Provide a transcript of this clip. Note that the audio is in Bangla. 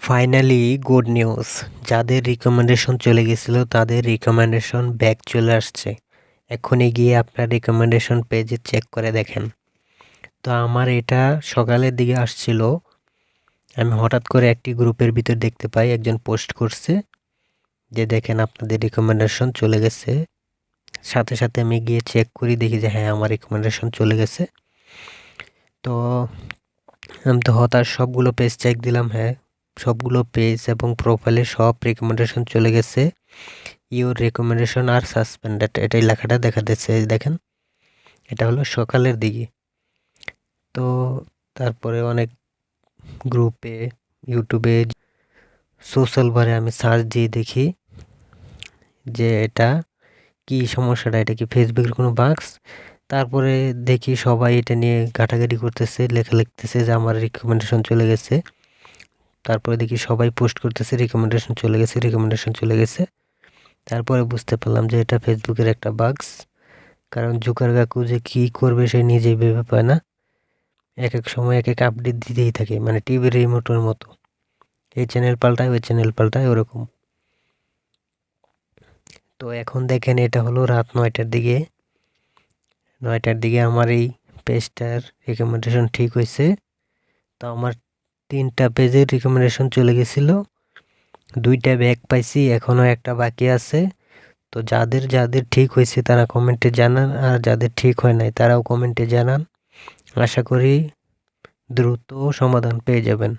ফাইনালি গুড নিউজ, যাদের রিকমেন্ডেশন চলে গেছিলো তাদের রিকমেন্ডেশন ব্যাক চলে আসছে। এখনই গিয়ে আপনার রিকমেন্ডেশন পেজে চেক করে দেখেন। তো আমার এটা সকালের দিকে আসছিল, আমি হঠাৎ করে একটি গ্রুপের ভিতর দেখতে পাই একজন পোস্ট করছে যে দেখেন আপনাদের রিকমেন্ডেশন চলে গেছে। সাথে সাথে আমি গিয়ে চেক করি, দেখি যে হ্যাঁ আমার রিকমেন্ডেশন চলে গেছে। তো আমি তো হতাশ, সবগুলো পেজ চেক দিলাম, হ্যাঁ সবগুলো পেজ এবং প্রোফাইলে সব রিকমেন্ডেশন চলে গেছে। ইউর রিকমেন্ডেশন আর সাসপেন্ডেড, এটাই লেখাটা দেখা দিচ্ছে, দেখেন এটা হলো সকালের দিকে। তো তারপরে অনেক গ্রুপে, ইউটিউবে, সোশ্যাল বারে আমি সার্চ দিয়ে দেখি যে এটা কি সমস্যাটা, এটা কি ফেসবুকের কোনো বাগস। তারপরে দেখি সবাই এটা নিয়ে ঘাটাঘাটি করতেছে, লেখা লিখতেছে যে আমার রিকমেন্ডেশন চলে গেছে। তারপরে দেখি সবাই পোস্ট করতেছে রিকমেন্ডেশন চলে গেছে, রিকমেন্ডেশন চলে গেছে। তারপরে বুঝতে পারলাম যে এটা ফেসবুকের একটা বাগস। কারণ জুকার কাকু যে কী করবে সে নিজেই ভেবে পায় না, এক এক সময় এক এক আপডেট দিতেই থাকে, মানে টিভির রিমোটের মতো, এই চ্যানেল পাল্টায় ওই চ্যানেল পাল্টায় ওরকম। তো এখন দেখেন এটা হলো রাত 9টার দিকে আমার এই পেজটার রিকমেন্ডেশন ঠিক হয়েছে। তো আমার 3টা পেজের রিকমেন্ডেশন চলে গেছিলো, 2টা ব্যাক পাইছি, এখনও একটা বাকি আছে। তো যাদের যাদের ঠিক হয়েছে তারা কমেন্টে জানান, আর যাদের ঠিক হয় নাই তারাও কমেন্টে জানান। আশা করি দ্রুত সমাধান পেয়ে যাবেন।